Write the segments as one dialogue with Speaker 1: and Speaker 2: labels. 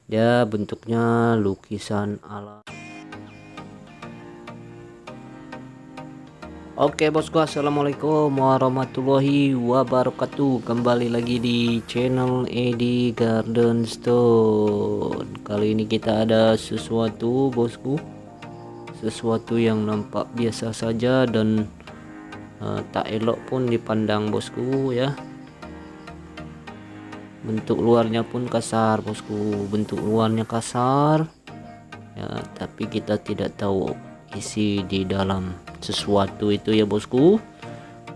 Speaker 1: Dia bentuknya lukisan alam. Oke bosku, assalamualaikum warahmatullahi wabarakatuh. Kembali lagi di channel Edi Garden Stone. Kali ini kita ada sesuatu bosku, sesuatu yang nampak biasa saja dan tak elok pun dipandang bosku ya. Bentuk luarnya pun kasar bosku, bentuk luarnya kasar ya, tapi kita tidak tahu isi di dalam sesuatu itu ya bosku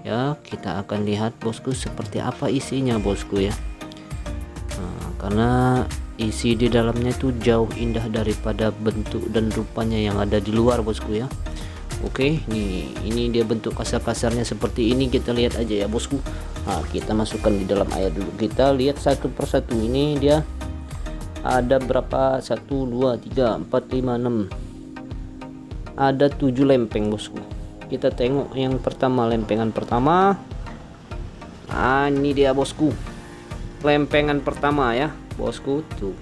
Speaker 1: ya. Kita akan lihat bosku seperti apa isinya bosku ya. Karena isi di dalamnya itu jauh indah daripada bentuk dan rupanya yang ada di luar bosku ya. Oke, ini dia bentuk kasar-kasarnya seperti ini. Kita lihat aja ya bosku. Kita masukkan di dalam air dulu. Kita lihat satu persatu. Ini dia ada berapa? 1 2 3 4 5 6. Ada 7 lempeng bosku. Kita tengok yang pertama, lempengan pertama. Ini dia bosku, lempengan pertama ya bosku tuh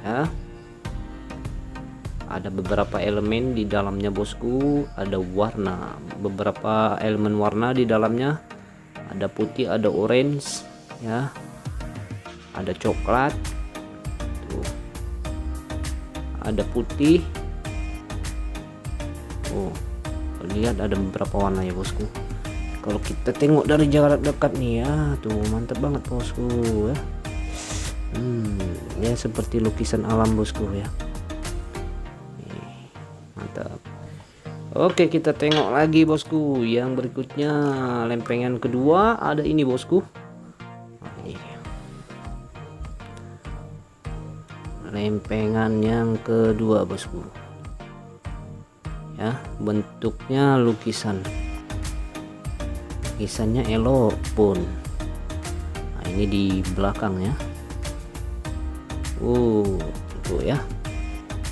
Speaker 1: ya. Ada beberapa elemen di dalamnya bosku, ada warna, beberapa elemen warna di dalamnya, ada putih, ada orange ya, ada coklat tuh, ada putih. Lihat ada beberapa warna ya bosku. Kalau kita tengok dari jarak dekat nih ya, tuh mantap banget bosku ya. Ya seperti lukisan alam bosku ya. Mantap. Oke, kita tengok lagi bosku. Yang berikutnya lempengan kedua ada ini bosku. Ini lempengan yang kedua bosku ya, bentuknya lukisannya elok pun. Ini di belakang ya. Tuh ya.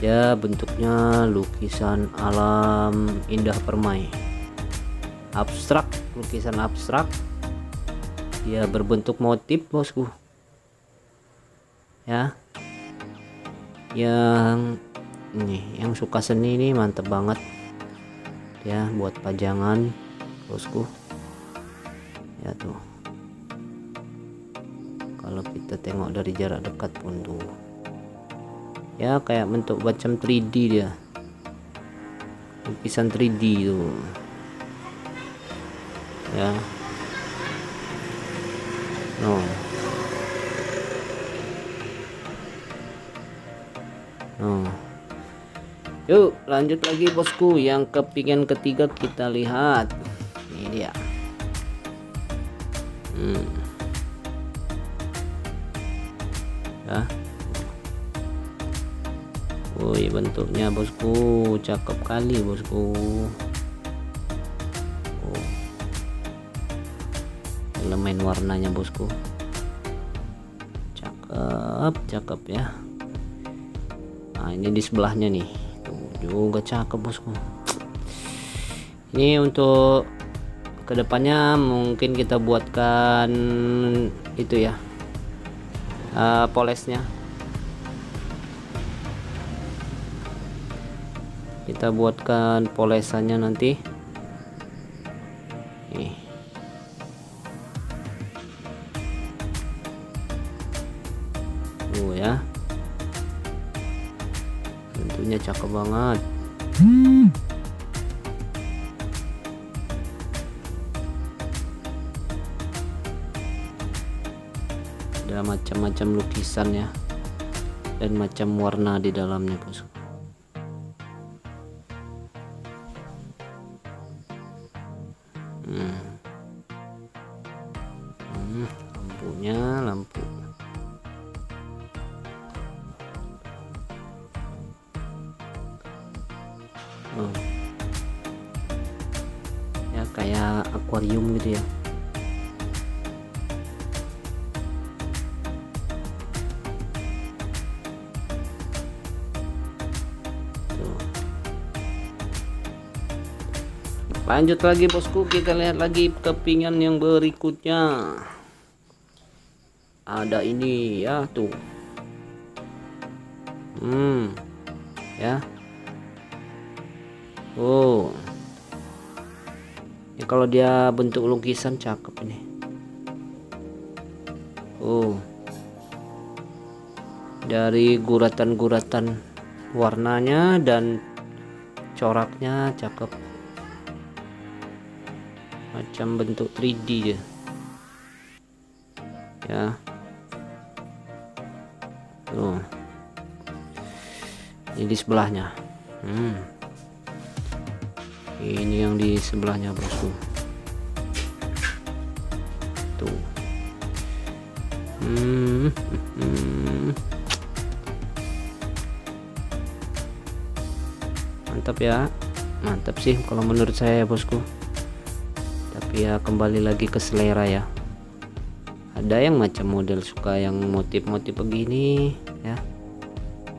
Speaker 1: Ya bentuknya lukisan alam indah permai, abstrak, lukisan abstrak. Dia berbentuk motif bosku ya. Yang suka seni ini mantep banget ya, buat pajangan bosku ya. Tuh kalau kita tengok dari jarak dekat pun tuh ya, kayak bentuk macam 3D dia, lukisan 3D tuh ya. Yuk lanjut lagi bosku, yang kepingan ketiga kita lihat. Ini dia. Ya. Woi, bentuknya bosku cakep kali bosku. Elemen warnanya bosku cakep ya. Ini di sebelahnya nih, tuh juga cakep bosku. Ini untuk kedepannya mungkin kita buatkan itu ya, polesnya. Kita buatkan polesannya nanti. Ya, bentuknya cakep banget. Ada macam-macam lukisan ya, dan macam warna di dalamnya bosku. Lampu ya, kayak akuarium gitu ya. Lanjut lagi bosku, kita lihat lagi kepingan yang berikutnya. Ada ini ya tuh, Ya. Oh, ya, kalau dia bentuk lukisan cakep ini. Oh, dari guratan-guratan warnanya dan coraknya cakep, macam bentuk 3D ya. Ya, tuh, ini di sebelahnya. Ini yang di sebelahnya bosku. Tuh. Mantap ya, mantap sih kalau menurut saya bosku. Tapi ya kembali lagi ke selera ya. Ada yang macam model suka yang motif-motif begini ya.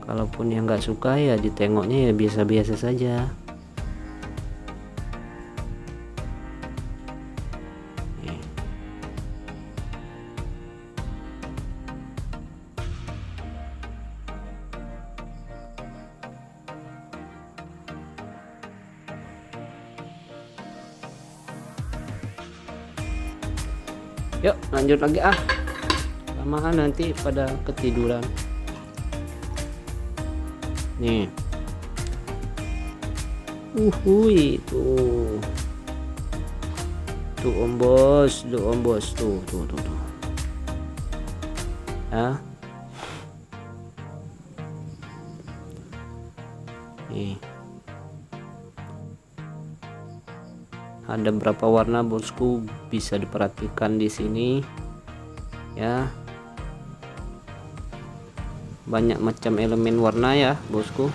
Speaker 1: Kalaupun yang nggak suka ya ditengoknya ya biasa-biasa saja. Yuk lanjut lagi lamaan nanti pada ketiduran. Nih, tuh om bos, tuh ya. Nih, ada berapa warna bosku, bisa diperhatikan di sini ya. Banyak macam elemen warna ya bosku.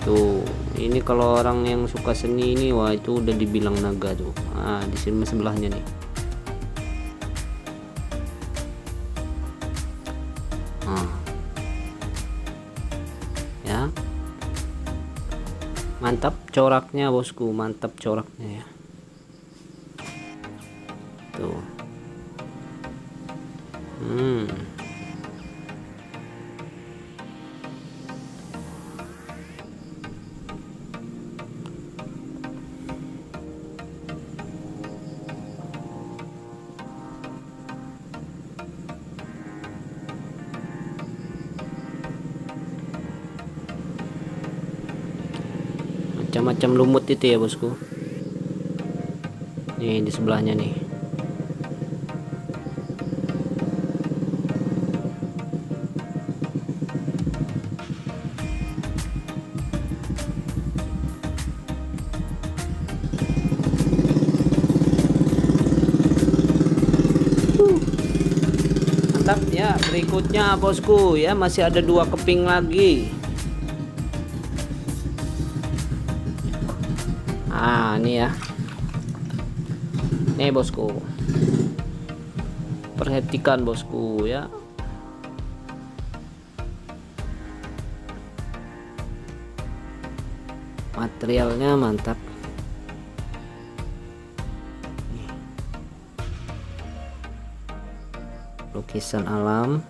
Speaker 1: Tuh, ini kalau orang yang suka seni ini, wah itu udah dibilang naga tuh. Di sini sebelahnya nih. Ya, mantap coraknya bosku, mantap coraknya ya. Tuh. Macam-macam lumut itu ya bosku. Nih di sebelahnya nih. Mantap ya. Berikutnya bosku ya, masih ada 2 keping lagi. Ini ya. Nih bosku, perhatikan bosku ya. Materialnya mantap. Lukisan alam.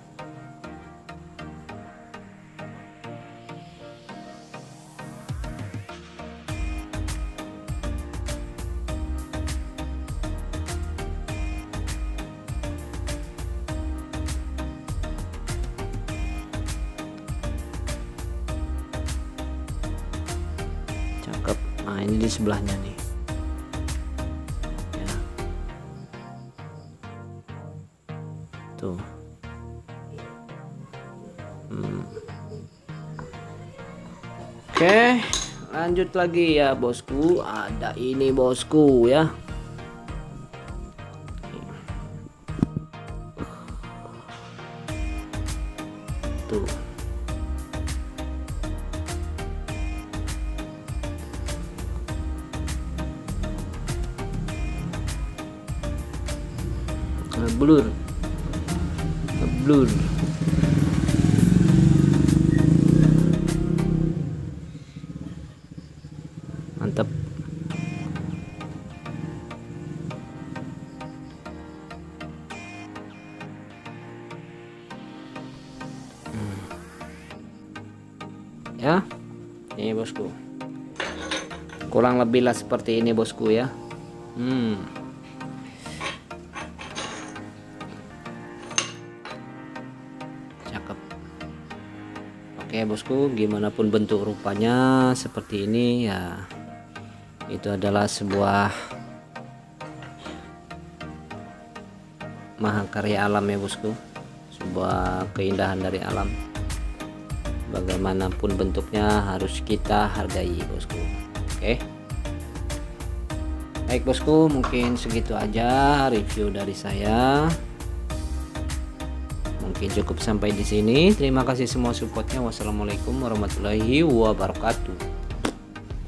Speaker 1: Cakep. Ini di sebelahnya nih ya. Tuh. Oke, lanjut lagi ya bosku. Ada ini bosku ya. Tuh. Blur. Mantap. ya. Ini bosku, kurang lebih lah seperti ini bosku ya. Cakep. Oke bosku, gimana pun bentuk rupanya seperti ini ya, itu adalah sebuah mahakarya alam ya bosku, sebuah keindahan dari alam. Bagaimanapun bentuknya harus kita hargai bosku. Oke, baik bosku, mungkin segitu aja review dari saya. Mungkin cukup sampai di sini. Terima kasih semua supportnya. Wassalamualaikum warahmatullahi wabarakatuh.